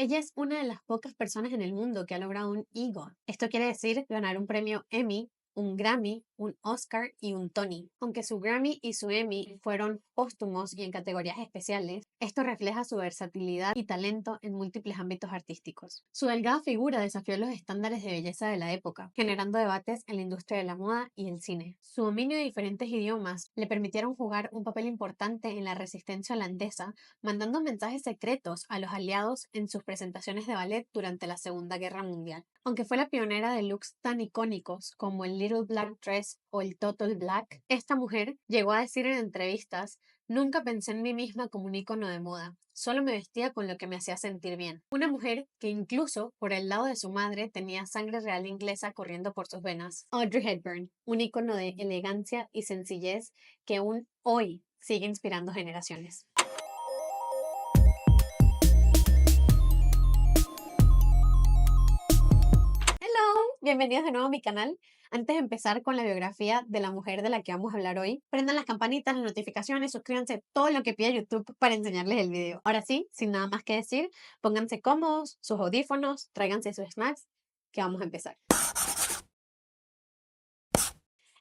Ella es una de las pocas personas en el mundo que ha logrado un EGOT. Esto quiere decir ganar un premio Emmy, un Grammy, un Oscar y un Tony. Aunque su Grammy y su Emmy fueron póstumos y en categorías especiales, esto refleja su versatilidad y talento en múltiples ámbitos artísticos. Su delgada figura desafió los estándares de belleza de la época, generando debates en la industria de la moda y el cine. Su dominio de diferentes idiomas le permitieron jugar un papel importante en la resistencia holandesa, mandando mensajes secretos a los aliados en sus presentaciones de ballet durante la Segunda Guerra Mundial. Aunque fue la pionera de looks tan icónicos como el Little Black Dress o el Total Black, esta mujer llegó a decir en entrevistas: "Nunca pensé en mí misma como un icono de moda, solo me vestía con lo que me hacía sentir bien". Una mujer que incluso por el lado de su madre tenía sangre real inglesa corriendo por sus venas. Audrey Hepburn, un icono de elegancia y sencillez que aún hoy sigue inspirando generaciones. Hello, bienvenidos de nuevo a mi canal. Antes de empezar con la biografía de la mujer de la que vamos a hablar hoy, prendan las campanitas, las notificaciones, suscríbanse, todo lo que pida YouTube para enseñarles el video. Ahora sí, sin nada más que decir, pónganse cómodos, sus audífonos, tráiganse sus snacks, que vamos a empezar.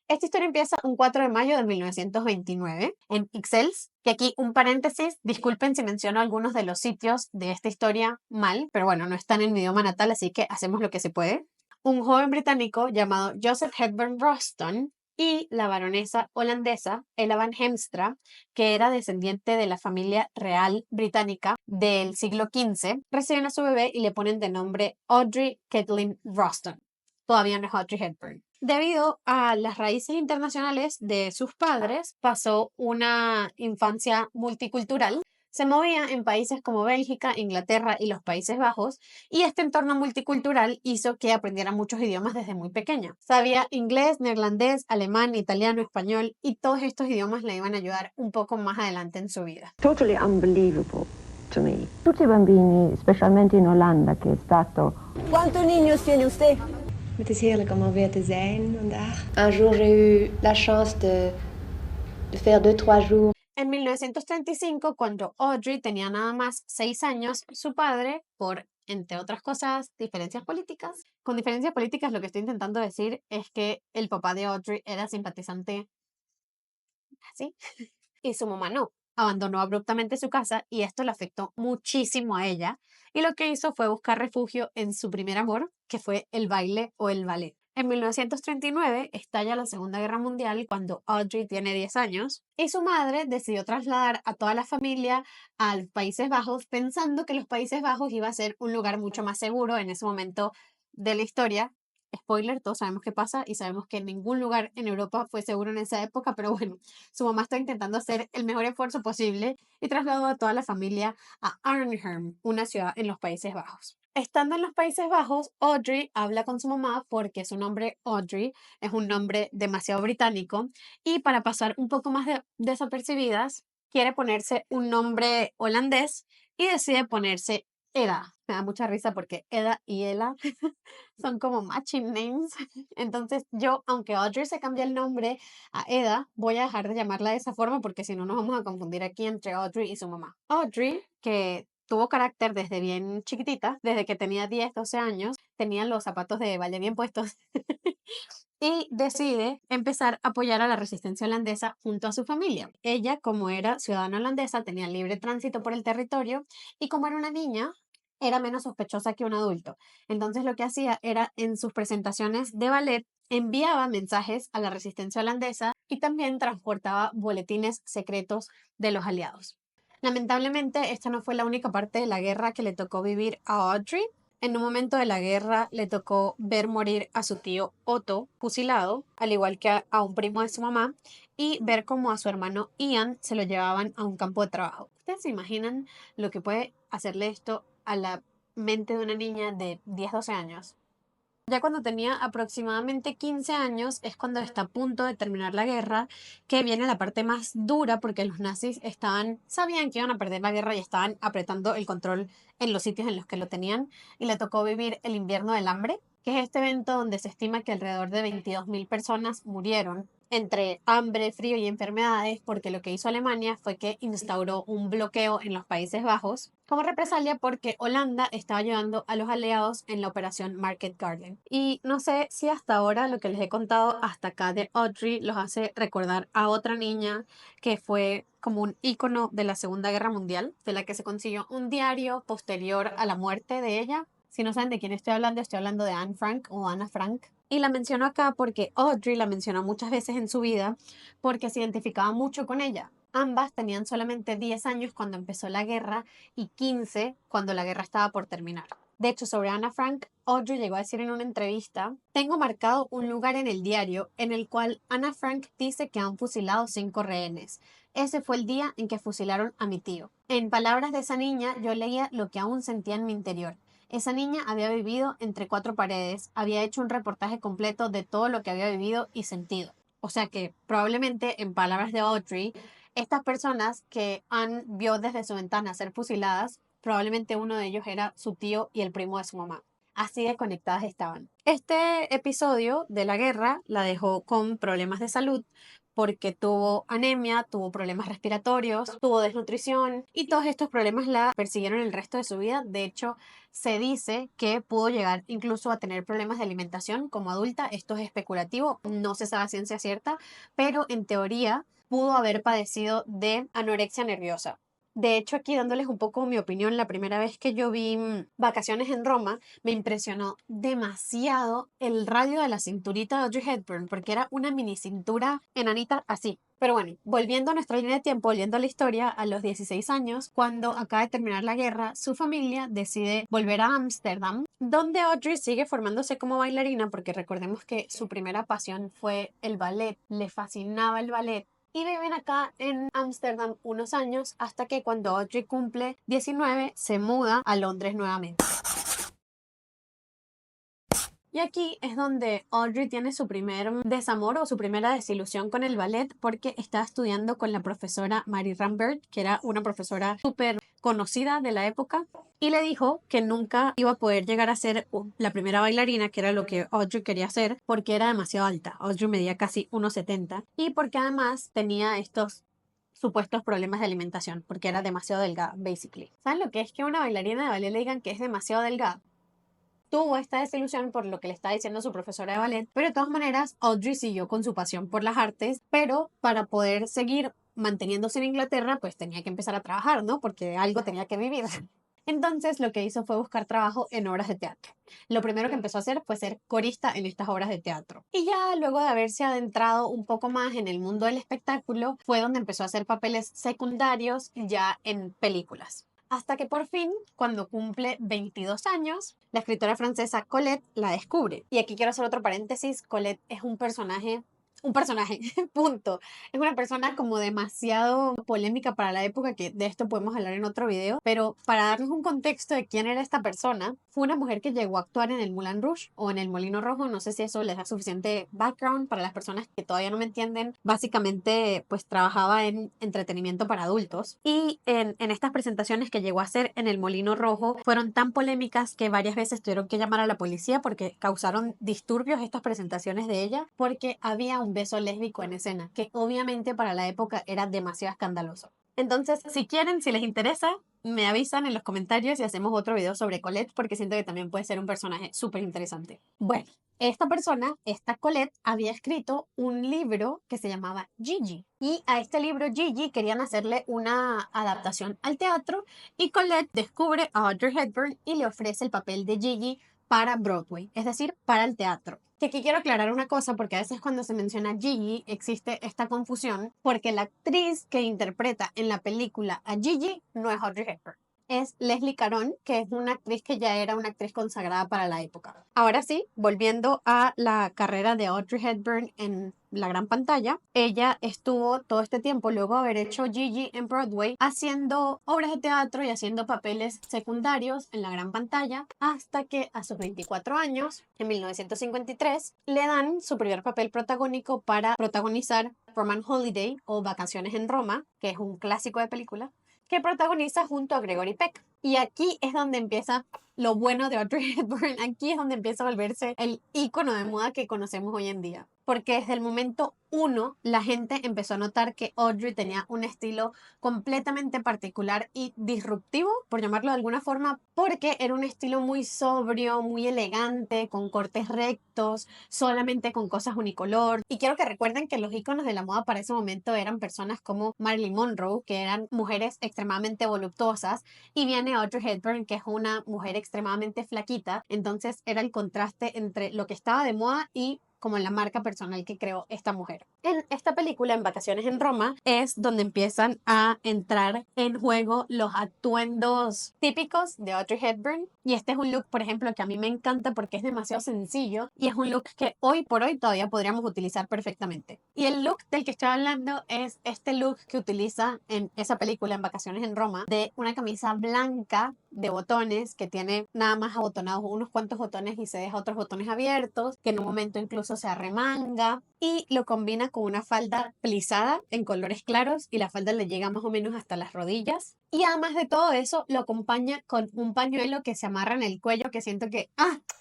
Esta historia empieza un 4 de mayo de 1929 en Ixelles, que aquí un paréntesis, disculpen si menciono algunos de los sitios de esta historia mal, pero bueno, no están en mi idioma natal, así que hacemos lo que se puede. Un joven británico llamado Joseph Hepburn Roston y la baronesa holandesa Ella van Heemstra, que era descendiente de la familia real británica del siglo XV, reciben a su bebé y le ponen de nombre Audrey Kathleen Roston. Todavía no es Audrey Hepburn. Debido a las raíces internacionales de sus padres, pasó una infancia multicultural. Se movía en países como Bélgica, Inglaterra y los Países Bajos, y este entorno multicultural hizo que aprendiera muchos idiomas desde muy pequeña. Sabía inglés, neerlandés, alemán, italiano, español, y todos estos idiomas le iban a ayudar un poco más adelante en su vida. Totally unbelievable to me. Tutti i bambini, specialmente in Olanda, che è stato... ¿Cuántos niños tiene usted? Het is heerlijk om er weer te zijn vandaag. Un jour j'ai eu la chance de faire 2-3 jours. En 1935, cuando Audrey tenía nada más 6 años, su padre, por, entre otras cosas, diferencias políticas. Con diferencias políticas lo que estoy intentando decir es que el papá de Audrey era simpatizante así y su mamá no. Abandonó abruptamente su casa y esto le afectó muchísimo a ella, y lo que hizo fue buscar refugio en su primer amor, que fue el baile o el ballet. En 1939 estalla la Segunda Guerra Mundial cuando Audrey tiene 10 años y su madre decidió trasladar a toda la familia a los Países Bajos, pensando que los Países Bajos iba a ser un lugar mucho más seguro en ese momento de la historia. Spoiler, todos sabemos qué pasa y sabemos que ningún lugar en Europa fue seguro en esa época, pero bueno, su mamá está intentando hacer el mejor esfuerzo posible y trasladó a toda la familia a Arnhem, una ciudad en los Países Bajos. Estando en los Países Bajos, Audrey habla con su mamá porque su nombre Audrey es un nombre demasiado británico, y para pasar un poco más desapercibidas, quiere ponerse un nombre holandés y decide ponerse Eda. Me da mucha risa porque Eda y Ella son como matching names. Entonces yo, aunque Audrey se cambia el nombre a Eda, voy a dejar de llamarla de esa forma porque si no nos vamos a confundir aquí entre Audrey y su mamá. Audrey, que tuvo carácter desde bien chiquitita, desde que tenía 10, 12 años, tenía los zapatos de baile bien puestos y decide empezar a apoyar a la resistencia holandesa junto a su familia. Ella, como era ciudadana holandesa, tenía libre tránsito por el territorio, y como era una niña, era menos sospechosa que un adulto. Entonces lo que hacía era, en sus presentaciones de ballet, enviaba mensajes a la resistencia holandesa y también transportaba boletines secretos de los aliados. Lamentablemente, esta no fue la única parte de la guerra que le tocó vivir a Audrey. En un momento de la guerra le tocó ver morir a su tío Otto fusilado, al igual que a un primo de su mamá, y ver cómo a su hermano Ian se lo llevaban a un campo de trabajo. ¿Ustedes se imaginan lo que puede hacerle esto a la mente de una niña de 10, 12 años? Ya cuando tenía aproximadamente 15 años es cuando está a punto de terminar la guerra, que viene la parte más dura porque los nazis sabían que iban a perder la guerra y estaban apretando el control en los sitios en los que lo tenían, y le tocó vivir el invierno del hambre. que es este evento donde se estima que alrededor de 22.000 personas murieron entre hambre, frío y enfermedades, porque lo que hizo Alemania fue que instauró un bloqueo en los Países Bajos como represalia porque Holanda estaba ayudando a los aliados en la operación Market Garden. Y no sé si hasta ahora lo que les he contado hasta acá de Audrey los hace recordar a otra niña que fue como un ícono de la Segunda Guerra Mundial, de la que se consiguió un diario posterior a la muerte de ella. Si no saben de quién estoy hablando de Anne Frank o Anna Frank. Y la menciono acá porque Audrey la mencionó muchas veces en su vida porque se identificaba mucho con ella. Ambas tenían solamente 10 años cuando empezó la guerra y 15 cuando la guerra estaba por terminar. De hecho, sobre Anna Frank, Audrey llegó a decir en una entrevista: tengo marcado un lugar en el diario en el cual Anna Frank dice que han fusilado 5 rehenes. Ese fue el día en que fusilaron a mi tío. En palabras de esa niña, yo leía lo que aún sentía en mi interior. Esa niña había vivido entre 4 paredes, había hecho un reportaje completo de todo lo que había vivido y sentido. O sea que probablemente, en palabras de Audrey, estas personas que Anne vio desde su ventana ser fusiladas, probablemente uno de ellos era su tío y el primo de su mamá. Así de conectadas estaban. Este episodio de la guerra la dejó con problemas de salud porque tuvo anemia, tuvo problemas respiratorios, tuvo desnutrición y todos estos problemas la persiguieron el resto de su vida. De hecho, se dice que pudo llegar incluso a tener problemas de alimentación como adulta. Esto es especulativo, no se sabe a ciencia cierta, pero en teoría pudo haber padecido de anorexia nerviosa. De hecho, aquí dándoles un poco mi opinión, la primera vez que yo vi Vacaciones en Roma, me impresionó demasiado el radio de la cinturita de Audrey Hepburn, porque era una mini cintura enanita así. Pero bueno, volviendo a nuestra línea de tiempo, volviendo a la historia, a los 16 años, cuando acaba de terminar la guerra, su familia decide volver a Ámsterdam, donde Audrey sigue formándose como bailarina, porque recordemos que su primera pasión fue el ballet, le fascinaba el ballet. Y viven acá en Ámsterdam unos años hasta que cuando Audrey cumple 19 se muda a Londres nuevamente. Y aquí es donde Audrey tiene su primer desamor o su primera desilusión con el ballet porque está estudiando con la profesora Mary Rambert, que era una profesora súper conocida de la época, y le dijo que nunca iba a poder llegar a ser la primera bailarina, que era lo que Audrey quería hacer, porque era demasiado alta. Audrey medía casi 1,70 y porque además tenía estos supuestos problemas de alimentación, porque era demasiado delgada, basically. ¿Saben lo que es que una bailarina de ballet le digan que es demasiado delgada? Tuvo esta desilusión por lo que le está diciendo su profesora de ballet, pero de todas maneras Audrey siguió con su pasión por las artes, pero para poder seguir manteniéndose en Inglaterra, pues tenía que empezar a trabajar, ¿no? Porque de algo tenía que vivir. Entonces lo que hizo fue buscar trabajo en obras de teatro. Lo primero que empezó a hacer fue ser corista en estas obras de teatro. Y ya luego de haberse adentrado un poco más en el mundo del espectáculo, fue donde empezó a hacer papeles secundarios ya en películas. Hasta que por fin, cuando cumple 22 años, la escritora francesa Colette la descubre. Y aquí quiero hacer otro paréntesis, Colette es un personaje, punto. Es una persona como demasiado polémica para la época, que de esto podemos hablar en otro video, pero para darles un contexto de quién era esta persona, fue una mujer que llegó a actuar en el Moulin Rouge o en el Molino Rojo, no sé si eso les da suficiente background para las personas que todavía no me entienden. Básicamente, pues trabajaba en entretenimiento para adultos y en estas presentaciones que llegó a hacer en el Molino Rojo fueron tan polémicas que varias veces tuvieron que llamar a la policía porque causaron disturbios estas presentaciones de ella, porque había un beso lésbico en escena, que obviamente para la época era demasiado escandaloso. Entonces, si quieren, si les interesa, me avisan en los comentarios y hacemos otro video sobre Colette porque siento que también puede ser un personaje súper interesante. Bueno, esta persona, esta Colette, había escrito un libro que se llamaba Gigi. Y a este libro Gigi querían hacerle una adaptación al teatro y Colette descubre a Audrey Hepburn y le ofrece el papel de Gigi para Broadway, es decir, para el teatro. Que aquí quiero aclarar una cosa porque a veces cuando se menciona Gigi existe esta confusión porque la actriz que interpreta en la película a Gigi no es Audrey Hepburn. Es Leslie Caron, que es una actriz que ya era una actriz consagrada para la época. Ahora sí, volviendo a la carrera de Audrey Hepburn en la gran pantalla, ella estuvo todo este tiempo, luego de haber hecho Gigi en Broadway, haciendo obras de teatro y haciendo papeles secundarios en la gran pantalla, hasta que a sus 24 años, en 1953, le dan su primer papel protagónico para protagonizar Roman Holiday o Vacaciones en Roma, que es un clásico de película, que protagoniza junto a Gregory Peck. Y aquí es donde empieza lo bueno de Audrey Hepburn, aquí es donde empieza a volverse el ícono de moda que conocemos hoy en día. Porque desde el momento uno, la gente empezó a notar que Audrey tenía un estilo completamente particular y disruptivo, por llamarlo de alguna forma, porque era un estilo muy sobrio, muy elegante, con cortes rectos, solamente con cosas unicolor. Y quiero que recuerden que los íconos de la moda para ese momento eran personas como Marilyn Monroe, que eran mujeres extremadamente voluptuosas, y viene Audrey Hepburn, que es una mujer extremadamente flaquita. Entonces era el contraste entre lo que estaba de moda y como la marca personal que creó esta mujer. En esta película, En Vacaciones en Roma, es donde empiezan a entrar en juego los atuendos típicos de Audrey Hepburn. Y este es un look, por ejemplo, que a mí me encanta porque es demasiado sencillo y es un look que hoy por hoy todavía podríamos utilizar perfectamente. Y el look del que estoy hablando es este look que utiliza en esa película, En Vacaciones en Roma, de una camisa blanca de botones que tiene nada más abotonados unos cuantos botones y se deja otros botones abiertos, que en un momento incluso se arremanga, y lo combina con una falda plisada en colores claros y la falda le llega más o menos hasta las rodillas. Y además de todo eso, lo acompaña con un pañuelo que se amarra en el cuello, que siento que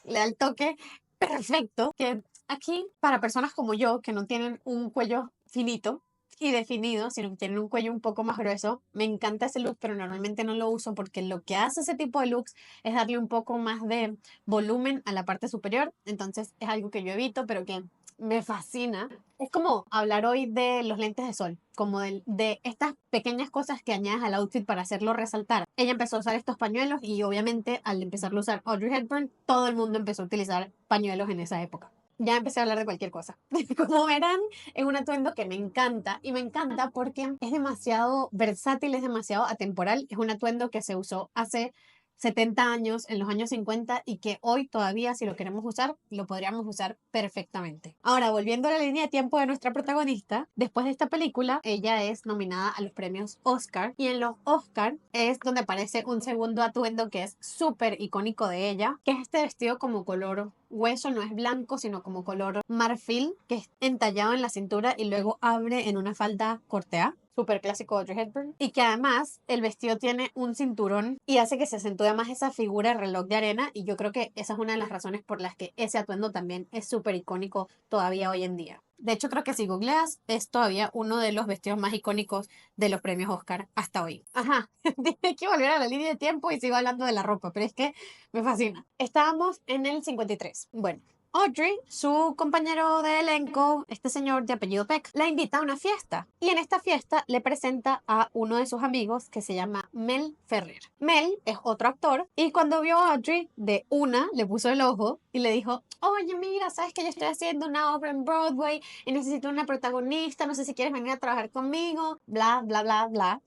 le da el toque perfecto, que aquí para personas como yo que no tienen un cuello finito y definido, sino que tienen un cuello un poco más grueso, me encanta ese look, pero normalmente no lo uso porque lo que hace ese tipo de looks es darle un poco más de volumen a la parte superior. Entonces es algo que yo evito, pero que me fascina. Es como hablar hoy de los lentes de sol, como de estas pequeñas cosas que añades al outfit para hacerlo resaltar. Ella empezó a usar estos pañuelos y obviamente al empezar a usar Audrey Hepburn, todo el mundo empezó a utilizar pañuelos en esa época. Ya empecé a hablar de cualquier cosa. Como verán, es un atuendo que me encanta y me encanta porque es demasiado versátil, es demasiado atemporal. Es un atuendo que se usó hace 70 años, en los años 50 y que hoy todavía, si lo queremos usar, lo podríamos usar perfectamente. Ahora, volviendo a la línea de tiempo de nuestra protagonista, después de esta película, ella es nominada a los premios Oscar y en los Oscar es donde aparece un segundo atuendo que es súper icónico de ella, que es este vestido como color hueso, no es blanco, sino como color marfil, que es entallado en la cintura y luego abre en una falda cortea. Súper clásico de Audrey Hepburn, y que además el vestido tiene un cinturón y hace que se acentúe más esa figura de reloj de arena, y yo creo que esa es una de las razones por las que ese atuendo también es súper icónico todavía hoy en día. De hecho, creo que si googleas, es todavía uno de los vestidos más icónicos de los premios Oscar hasta hoy. Ajá, tiene que volver a la línea de tiempo y sigo hablando de la ropa, pero es que me fascina. Estábamos en el 53. Bueno, Audrey, su compañero de elenco, este señor de apellido Peck, la invita a una fiesta. Y en esta fiesta le presenta a uno de sus amigos que se llama Mel Ferrer. Mel es otro actor y cuando vio a Audrey, de una le puso el ojo y le dijo: oye, mira, sabes que yo estoy haciendo una obra en Broadway y necesito una protagonista, no sé si quieres venir a trabajar conmigo, bla, bla, bla, bla.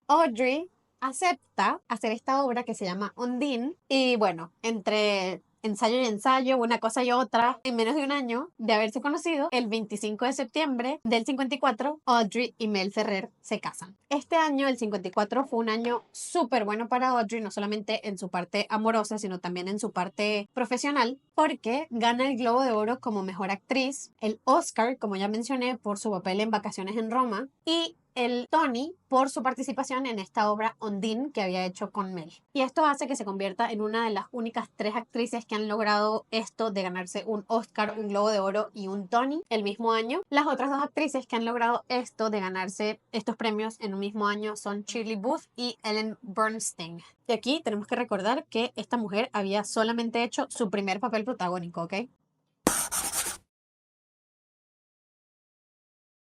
Audrey acepta hacer esta obra que se llama Undine y bueno, entre ensayo y ensayo, una cosa y otra, en menos de un año de haberse conocido, el 25 de septiembre del 54, Audrey y Mel Ferrer se casan. Este año, el 54, fue un año súper bueno para Audrey, no solamente en su parte amorosa, sino también en su parte profesional, porque gana el Globo de Oro como mejor actriz, el Oscar, como ya mencioné, por su papel en Vacaciones en Roma, y el Tony por su participación en esta obra Undine que había hecho con Mel. Y esto hace que se convierta en una de las únicas 3 actrices que han logrado esto de ganarse un Oscar, un Globo de Oro y un Tony el mismo año. Las otras 2 actrices que han logrado esto de ganarse estos premios en un mismo año son Shirley Booth y Ellen Bernstein. Y aquí tenemos que recordar que esta mujer había solamente hecho su primer papel protagónico, ¿ok?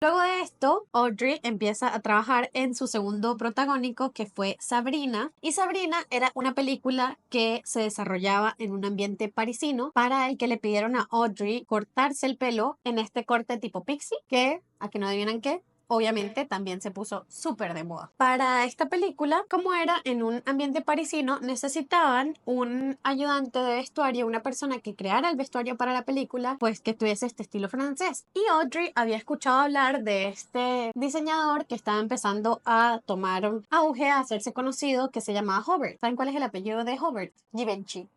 Luego de esto, Audrey empieza a trabajar en su segundo protagónico, que fue Sabrina. Y Sabrina era una película que se desarrollaba en un ambiente parisino, para el que le pidieron a Audrey cortarse el pelo en este corte tipo pixie, que, a que no adivinan qué, obviamente también se puso súper de moda. Para esta película, como era en un ambiente parisino, necesitaban un ayudante de vestuario, una persona que creara el vestuario para la película, pues que tuviese este estilo francés. Y Audrey había escuchado hablar de este diseñador que estaba empezando a tomar auge, a hacerse conocido, que se llamaba Hobart. ¿Saben cuál es el apellido de Hobart? Givenchy.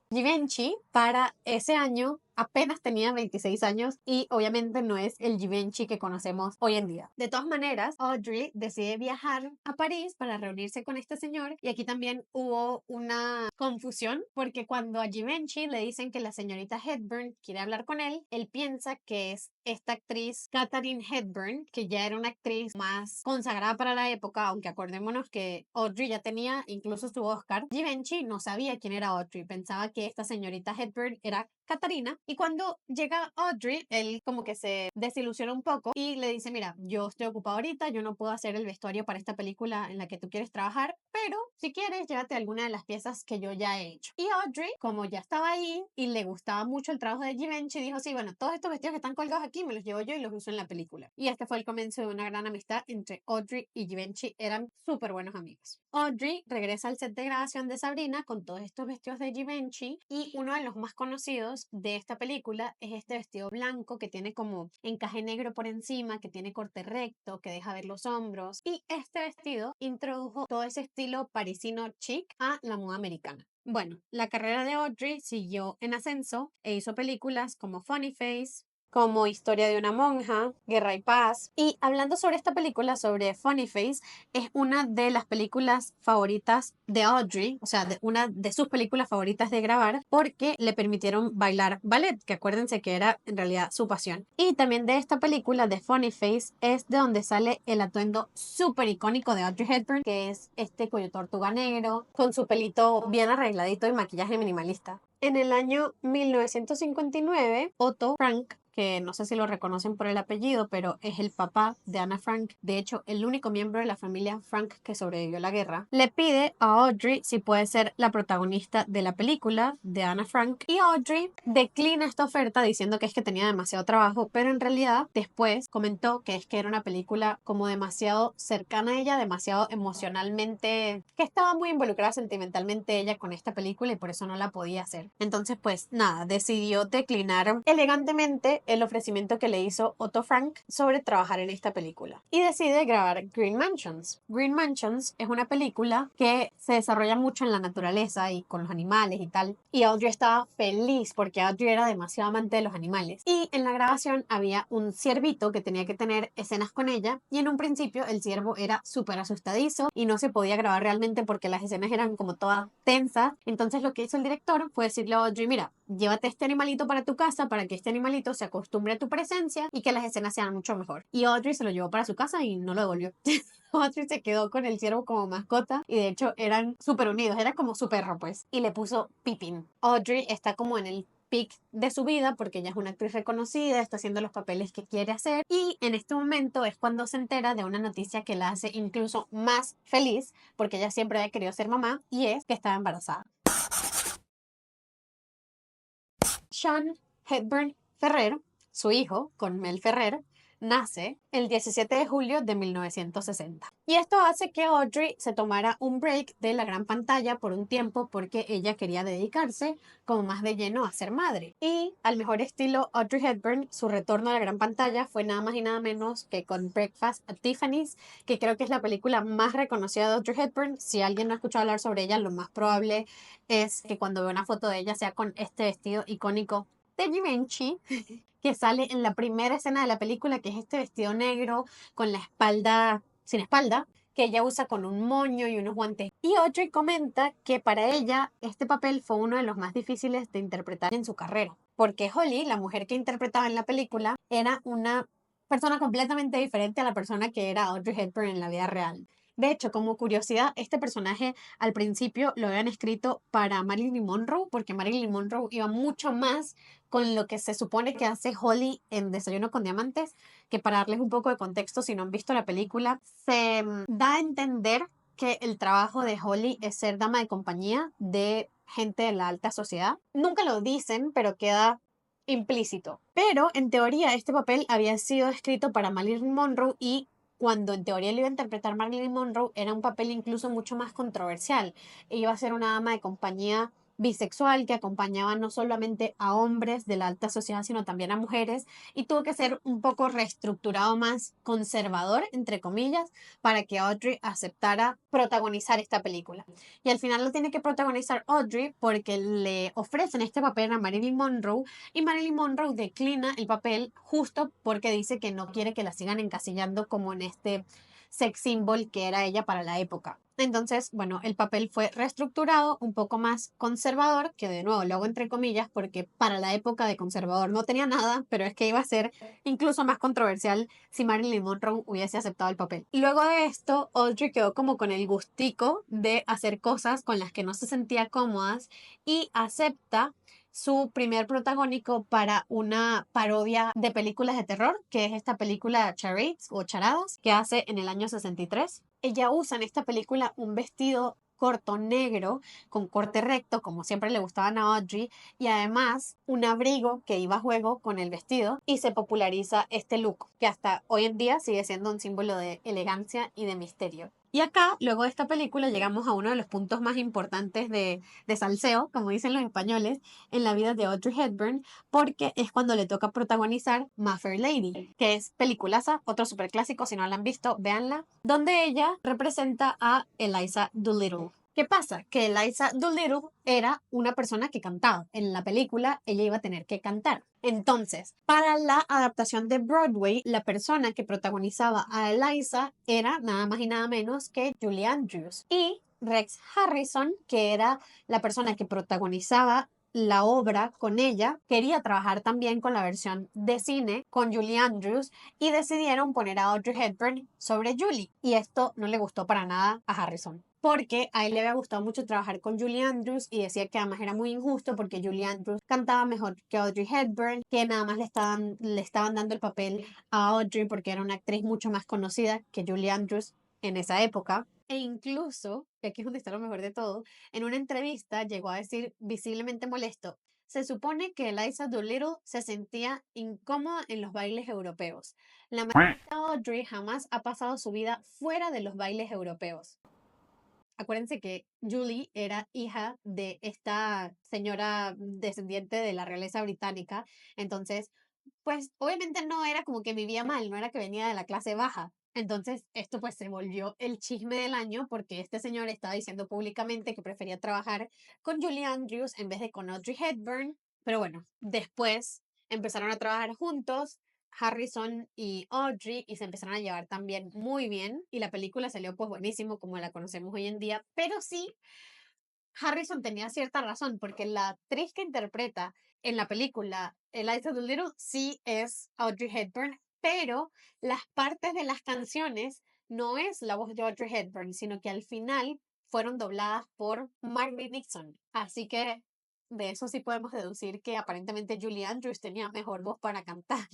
Givenchy para ese año apenas tenía 26 años y obviamente no es el Givenchy que conocemos hoy en día. De todas maneras, Audrey decide viajar a París para reunirse con este señor y aquí también hubo una confusión porque cuando a Givenchy le dicen que la señorita Hepburn quiere hablar con él piensa que es esta actriz Katharine Hepburn, que ya era una actriz más consagrada para la época, aunque acordémonos que Audrey ya tenía incluso su Oscar. Givenchy no sabía quién era Audrey, pensaba que esta señorita Hepburn era Katarina, y cuando llega Audrey, él como que se desilusiona un poco y le dice, mira, yo estoy ocupado ahorita, yo no puedo hacer el vestuario para esta película en la que tú quieres trabajar, pero si quieres, llévate alguna de las piezas que yo ya he hecho. Y Audrey, como ya estaba ahí y le gustaba mucho el trabajo de Givenchy, dijo, sí, bueno, todos estos vestidos que están colgados aquí me los llevo yo y los uso en la película. Y este fue el comienzo de una gran amistad entre Audrey y Givenchy, eran súper buenos amigos. Audrey regresa al set de grabación de Sabrina con todos estos vestidos de Givenchy y uno de los más conocidos de esta película es este vestido blanco que tiene como encaje negro por encima, que tiene corte recto, que deja ver los hombros, y este vestido introdujo todo ese estilo parisino chic a la moda americana. Bueno, la carrera de Audrey siguió en ascenso e hizo películas como Funny Face, como Historia de una monja, Guerra y Paz. Y hablando sobre esta película, sobre Funny Face, es una de las películas favoritas de Audrey, o sea, una de sus películas favoritas de grabar, porque le permitieron bailar ballet, que acuérdense que era en realidad su pasión. Y también de esta película, de Funny Face, es de donde sale el atuendo súper icónico de Audrey Hepburn, que es este cuello tortuga negro, con su pelito bien arregladito y maquillaje minimalista. En el año 1959, Otto Frank, que no sé si lo reconocen por el apellido, pero es el papá de Anna Frank, de hecho el único miembro de la familia Frank que sobrevivió a la guerra, le pide a Audrey si puede ser la protagonista de la película de Anna Frank, y Audrey declina esta oferta diciendo que es que tenía demasiado trabajo, pero en realidad después comentó que es que era una película como demasiado cercana a ella, demasiado emocionalmente, que estaba muy involucrada sentimentalmente ella con esta película y por eso no la podía hacer. Entonces pues nada, decidió declinar elegantemente el ofrecimiento que le hizo Otto Frank sobre trabajar en esta película y decide grabar Green Mansions. Green Mansions es una película que se desarrolla mucho en la naturaleza y con los animales y tal, y Audrey estaba feliz porque Audrey era demasiado amante de los animales, y en la grabación había un ciervito que tenía que tener escenas con ella, y en un principio el ciervo era súper asustadizo y no se podía grabar realmente porque las escenas eran como todas tensas. Entonces lo que hizo el director fue decirle a Audrey, mira, llévate este animalito para tu casa para que este animalito se acostumbre a tu presencia y que las escenas sean mucho mejor. Y Audrey se lo llevó para su casa y no lo devolvió. Audrey se quedó con el ciervo como mascota y de hecho eran súper unidos, era como su perro pues, y le puso Pippin. Audrey está como en el peak de su vida porque ella es una actriz reconocida, está haciendo los papeles que quiere hacer, y en este momento es cuando se entera de una noticia que la hace incluso más feliz porque ella siempre había querido ser mamá, y es que estaba embarazada. Sean Hepburn Ferrer, su hijo, con Mel Ferrer, nace el 17 de julio de 1960. Y esto hace que Audrey se tomara un break de la gran pantalla por un tiempo porque ella quería dedicarse como más de lleno a ser madre. Y al mejor estilo Audrey Hepburn, su retorno a la gran pantalla fue nada más y nada menos que con Breakfast at Tiffany's, que creo que es la película más reconocida de Audrey Hepburn. Si alguien no ha escuchado hablar sobre ella, lo más probable es que cuando vea una foto de ella sea con este vestido icónico de Givenchy, que sale en la primera escena de la película, que es este vestido negro con la espalda, sin espalda, que ella usa con un moño y unos guantes. Y Audrey comenta que para ella este papel fue uno de los más difíciles de interpretar en su carrera, porque Holly, la mujer que interpretaba en la película, era una persona completamente diferente a la persona que era Audrey Hepburn en la vida real. De hecho, como curiosidad, este personaje al principio lo habían escrito para Marilyn Monroe, porque Marilyn Monroe iba mucho más con lo que se supone que hace Holly en Desayuno con Diamantes, que para darles un poco de contexto, si no han visto la película, se da a entender que el trabajo de Holly es ser dama de compañía de gente de la alta sociedad. Nunca lo dicen, pero queda implícito. Pero en teoría este papel había sido escrito para Marilyn Monroe, y cuando en teoría le iba a interpretar Marilyn Monroe era un papel incluso mucho más controversial. Iba a ser una dama de compañía bisexual que acompañaba no solamente a hombres de la alta sociedad, sino también a mujeres, y tuvo que ser un poco reestructurado, más conservador, entre comillas, para que Audrey aceptara protagonizar esta película. Y al final lo tiene que protagonizar Audrey porque le ofrecen este papel a Marilyn Monroe y Marilyn Monroe declina el papel justo porque dice que no quiere que la sigan encasillando como en este sex symbol que era ella para la época. Entonces, bueno, el papel fue reestructurado, un poco más conservador, que de nuevo lo hago entre comillas porque para la época de conservador no tenía nada, pero es que iba a ser incluso más controversial si Marilyn Monroe hubiese aceptado el papel. Luego de esto, Audrey quedó como con el gustico de hacer cosas con las que no se sentía cómodas y acepta su primer protagónico para una parodia de películas de terror, que es esta película Charades o Charadas, que hace en el año 63. Ella usa en esta película un vestido corto negro con corte recto, como siempre le gustaban a Audrey, y además un abrigo que iba a juego con el vestido, y se populariza este look, que hasta hoy en día sigue siendo un símbolo de elegancia y de misterio. Y acá, luego de esta película, llegamos a uno de los puntos más importantes de salseo, como dicen los españoles, en la vida de Audrey Hepburn, porque es cuando le toca protagonizar My Fair Lady, que es peliculaza, otro superclásico, si no la han visto, véanla, donde ella representa a Eliza Doolittle. ¿Qué pasa? Que Eliza Doolittle era una persona que cantaba. En la película ella iba a tener que cantar. Entonces, para la adaptación de Broadway, la persona que protagonizaba a Eliza era nada más y nada menos que Julie Andrews. Y Rex Harrison, que era la persona que protagonizaba la obra con ella, quería trabajar también con la versión de cine con Julie Andrews y decidieron poner a Audrey Hepburn sobre Julie. Y esto no le gustó para nada a Harrison, porque a él le había gustado mucho trabajar con Julie Andrews y decía que además era muy injusto porque Julie Andrews cantaba mejor que Audrey Hepburn, que nada más le estaban dando el papel a Audrey porque era una actriz mucho más conocida que Julie Andrews en esa época. E incluso, y aquí es donde está lo mejor de todo, en una entrevista llegó a decir visiblemente molesto: se supone que Eliza Doolittle se sentía incómoda en los bailes europeos. La maldita Audrey jamás ha pasado su vida fuera de los bailes europeos. Acuérdense que Julie era hija de esta señora descendiente de la realeza británica, entonces, pues obviamente no era como que vivía mal, no era que venía de la clase baja. Entonces, esto pues se volvió el chisme del año porque este señor estaba diciendo públicamente que prefería trabajar con Julie Andrews en vez de con Audrey Hepburn. Pero bueno, después empezaron a trabajar juntos, Harrison y Audrey, y se empezaron a llevar también muy bien y la película salió pues buenísimo como la conocemos hoy en día, pero sí, Harrison tenía cierta razón porque la actriz que interpreta en la película Eliza Doolittle sí es Audrey Hepburn, pero las partes de las canciones no es la voz de Audrey Hepburn, sino que al final fueron dobladas por Margaret Dixon. Así que de eso sí podemos deducir que aparentemente Julie Andrews tenía mejor voz para cantar.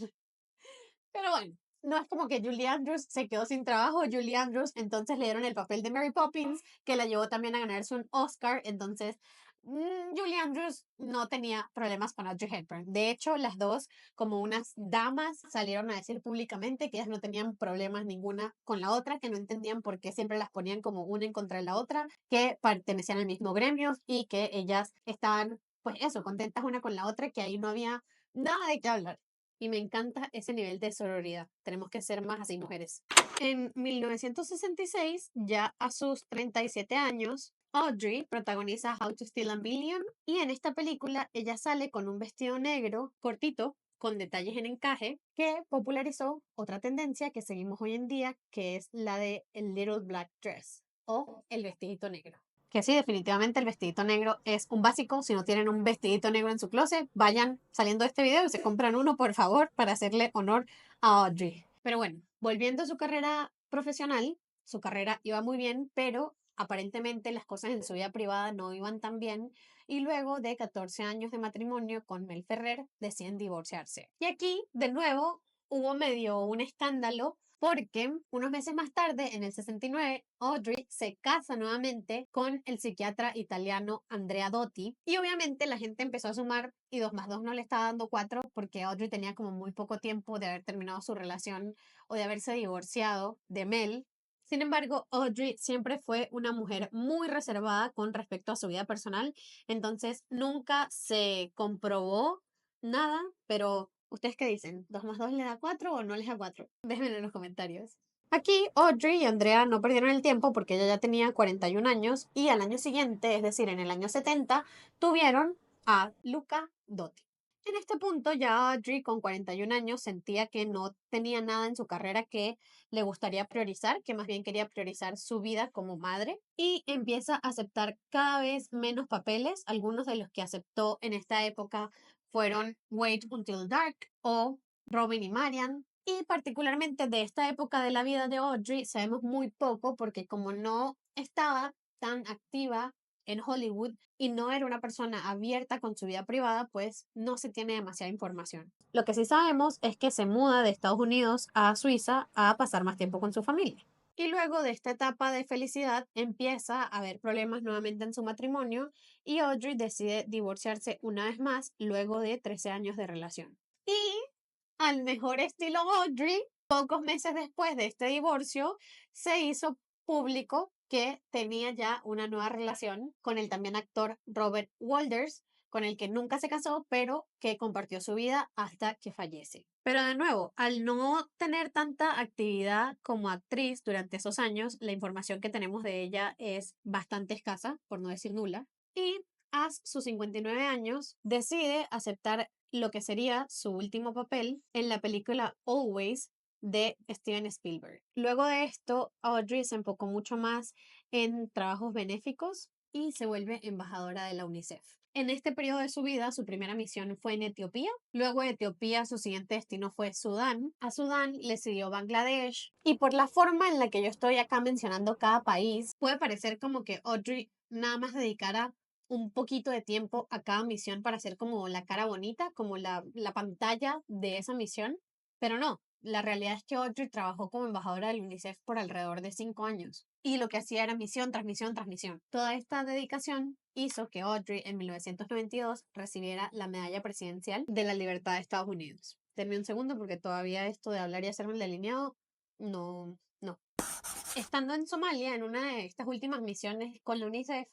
Pero bueno, no es como que Julie Andrews se quedó sin trabajo. Julie Andrews entonces le dieron el papel de Mary Poppins, que la llevó también a ganarse un Oscar. Entonces, Julie Andrews no tenía problemas con Audrey Hepburn. De hecho, las dos, como unas damas, salieron a decir públicamente que ellas no tenían problemas ninguna con la otra, que no entendían por qué siempre las ponían como una en contra de la otra, que pertenecían al mismo gremio y que ellas estaban, pues eso, contentas una con la otra, que ahí no había nada de qué hablar. Y me encanta ese nivel de sororidad. Tenemos que ser más así, mujeres. En 1966, ya a sus 37 años, Audrey protagoniza How to Steal a Billion y en esta película ella sale con un vestido negro cortito con detalles en encaje que popularizó otra tendencia que seguimos hoy en día, que es la de el Little Black Dress o el vestidito negro. Que sí, definitivamente el vestidito negro es un básico. Si no tienen un vestidito negro en su closet, vayan saliendo de este video y se compran uno, por favor, para hacerle honor a Audrey. Pero bueno, volviendo a su carrera profesional, su carrera iba muy bien, pero aparentemente las cosas en su vida privada no iban tan bien y luego de 14 años de matrimonio con Mel Ferrer deciden divorciarse. Y aquí, de nuevo, hubo medio un escándalo porque unos meses más tarde, en el 69, Audrey se casa nuevamente con el psiquiatra italiano Andrea Dotti y obviamente la gente empezó a sumar y 2 más 2 no le estaba dando 4 porque Audrey tenía como muy poco tiempo de haber terminado su relación o de haberse divorciado de Mel Sin embargo, Audrey siempre fue una mujer muy reservada con respecto a su vida personal, entonces nunca se comprobó nada, pero ¿ustedes qué dicen? ¿2 más 2 le da 4 o no les da 4? Déjenmelo en los comentarios. Aquí Audrey y Andrea no perdieron el tiempo porque ella ya tenía 41 años y al año siguiente, es decir, en el año 70, tuvieron a Luca Dotti. En este punto ya Audrey con 41 años sentía que no tenía nada en su carrera que le gustaría priorizar, que más bien quería priorizar su vida como madre y empieza a aceptar cada vez menos papeles. Algunos de los que aceptó en esta época fueron Wait Until Dark o Robin y Marian. Y particularmente de esta época de la vida de Audrey sabemos muy poco porque como no estaba tan activa en Hollywood y no era una persona abierta con su vida privada, pues no se tiene demasiada información. Lo que sí sabemos es que se muda de Estados Unidos a Suiza a pasar más tiempo con su familia. Y luego de esta etapa de felicidad empieza a haber problemas nuevamente en su matrimonio y Audrey decide divorciarse una vez más luego de 13 años de relación. Y al mejor estilo Audrey, pocos meses después de este divorcio, se hizo público que tenía ya una nueva relación con el también actor Robert Walters, con el que nunca se casó, pero que compartió su vida hasta que fallece. Pero de nuevo, al no tener tanta actividad como actriz durante esos años, la información que tenemos de ella es bastante escasa, por no decir nula. Y a sus 59 años decide aceptar lo que sería su último papel en la película Always de Steven Spielberg. Luego de esto, Audrey se enfocó mucho más en trabajos benéficos y se vuelve embajadora de la UNICEF. En este periodo de su vida, su primera misión fue en Etiopía. Luego de Etiopía, su siguiente destino fue Sudán. A Sudán le siguió Bangladesh. Y por la forma en la que yo estoy acá mencionando cada país, puede parecer como que Audrey nada más dedicara un poquito de tiempo a cada misión para hacer como la cara bonita, como la pantalla de esa misión, pero no, la realidad es que Audrey trabajó como embajadora del UNICEF por alrededor de 5 años y lo que hacía era misión tras misión tras misión. Toda esta dedicación hizo que Audrey en 1992 recibiera la medalla presidencial de la libertad de Estados Unidos. Denme un segundo porque todavía esto de hablar y hacerme el delineado, no. Estando en Somalia, en una de estas últimas misiones con la UNICEF,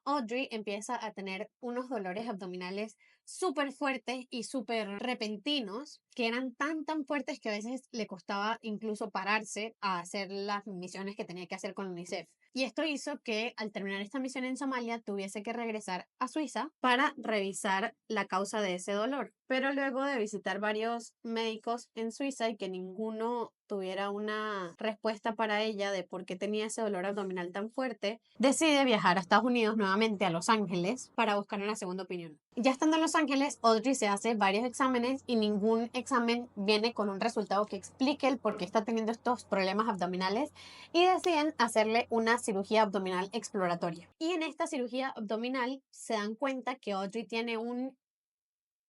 Audrey empieza a tener unos dolores abdominales súper fuertes y súper repentinos, que eran tan fuertes que a veces le costaba incluso pararse a hacer las misiones que tenía que hacer con la UNICEF. Y esto hizo que al terminar esta misión en Somalia tuviese que regresar a Suiza para revisar la causa de ese dolor. Pero luego de visitar varios médicos en Suiza y que ninguno tuviera una respuesta para ella de por qué tenía ese dolor abdominal tan fuerte, decide viajar a Estados Unidos nuevamente a Los Ángeles para buscar una segunda opinión. Ya estando en Los Ángeles, Audrey se hace varios exámenes y ningún examen viene con un resultado que explique el por qué está teniendo estos problemas abdominales y deciden hacerle una cirugía abdominal exploratoria. Y en esta cirugía abdominal se dan cuenta que Audrey tiene un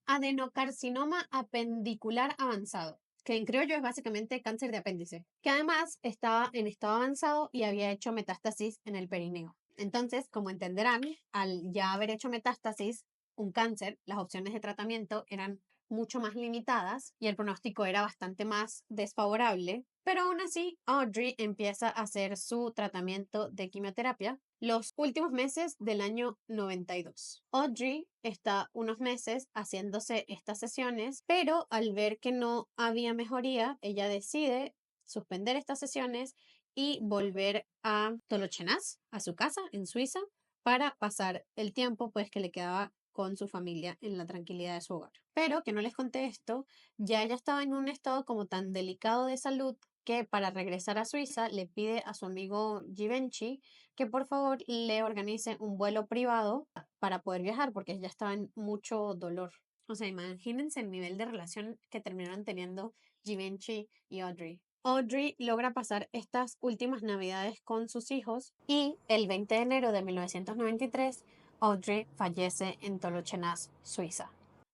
adenocarcinoma apendicular avanzado, que en criollo es básicamente cáncer de apéndice, que además estaba en estado avanzado y había hecho metástasis en el perineo. Entonces, como entenderán, al ya haber hecho metástasis, un cáncer, las opciones de tratamiento eran mucho más limitadas y el pronóstico era bastante más desfavorable, pero aún así Audrey empieza a hacer su tratamiento de quimioterapia los últimos meses del año 92. Audrey está unos meses haciéndose estas sesiones, pero al ver que no había mejoría, ella decide suspender estas sesiones y volver a Tolochenaz, a su casa en Suiza, para pasar el tiempo pues que le quedaba con su familia en la tranquilidad de su hogar. Pero que no les conté esto, ya ella estaba en un estado como tan delicado de salud que para regresar a Suiza le pide a su amigo Givenchy que por favor le organice un vuelo privado para poder viajar porque ya estaba en mucho dolor. O sea, imagínense el nivel de relación que terminaron teniendo Givenchy y Audrey. Audrey logra pasar estas últimas navidades con sus hijos y el 20 de enero de 1993 Audrey fallece en Tolochenaz, Suiza.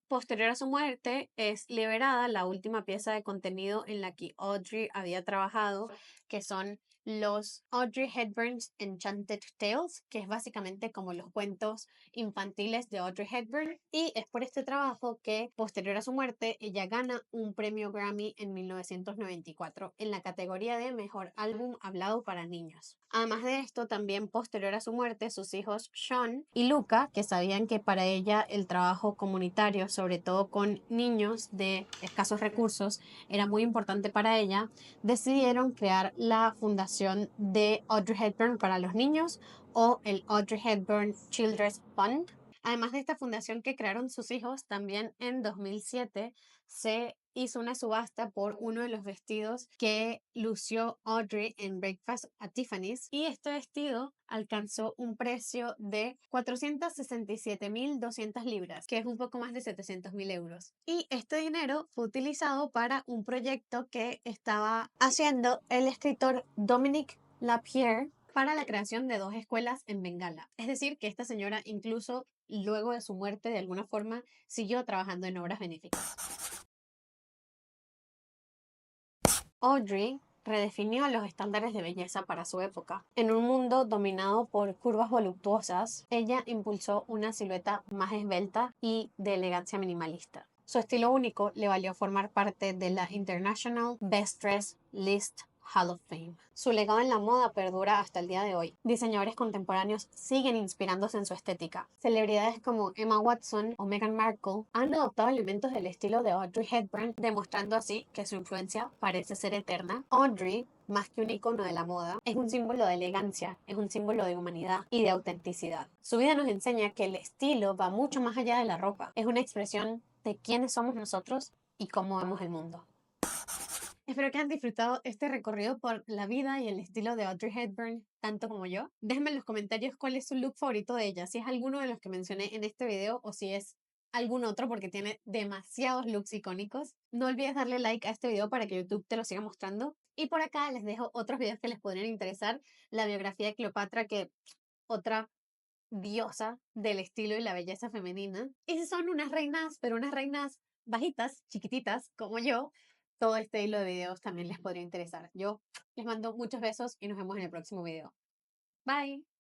Posterior a su muerte, es liberada la última pieza de contenido en la que Audrey había trabajado que son los Audrey Hepburn's Enchanted Tales, que es básicamente como los cuentos infantiles de Audrey Hepburn, y es por este trabajo que, posterior a su muerte, ella gana un premio Grammy en 1994 en la categoría de Mejor Álbum Hablado para Niños. Además de esto, también posterior a su muerte, sus hijos Sean y Luca, que sabían que para ella el trabajo comunitario, sobre todo con niños de escasos recursos, era muy importante para ella, decidieron crear la fundación de Audrey Hepburn para los niños, o el Audrey Hepburn Children's Fund. Además de esta fundación que crearon sus hijos, también en 2007 se hizo una subasta por uno de los vestidos que lució Audrey en Breakfast at Tiffany's, y este vestido alcanzó un precio de 467.200 libras, que es un poco más de 700.000 euros. Y este dinero fue utilizado para un proyecto que estaba haciendo el escritor Dominique Lapierre para la creación de 2 escuelas en Bengala. Es decir, que esta señora, incluso luego de su muerte, de alguna forma siguió trabajando en obras benéficas. Audrey redefinió los estándares de belleza para su época. En un mundo dominado por curvas voluptuosas, ella impulsó una silueta más esbelta y de elegancia minimalista. Su estilo único le valió formar parte de la International Best Dress List Hall of Fame. Su legado en la moda perdura hasta el día de hoy. Diseñadores contemporáneos siguen inspirándose en su estética. Celebridades como Emma Watson o Meghan Markle han adoptado elementos del estilo de Audrey Hepburn, demostrando así que su influencia parece ser eterna. Audrey, más que un icono de la moda, es un símbolo de elegancia, es un símbolo de humanidad y de autenticidad. Su vida nos enseña que el estilo va mucho más allá de la ropa. Es una expresión de quiénes somos nosotros y cómo vemos el mundo. Espero que hayan disfrutado este recorrido por la vida y el estilo de Audrey Hepburn tanto como yo. Déjenme en los comentarios cuál es su look favorito de ella, si es alguno de los que mencioné en este video o si es algún otro, porque tiene demasiados looks icónicos. No olvides darle like a este video para que YouTube te lo siga mostrando. Y por acá les dejo otros videos que les podrían interesar. La biografía de Cleopatra, que otra diosa del estilo y la belleza femenina. Y si son unas reinas, pero unas reinas bajitas, chiquititas, como yo, todo este hilo de videos también les podría interesar. Yo les mando muchos besos y nos vemos en el próximo video. Bye.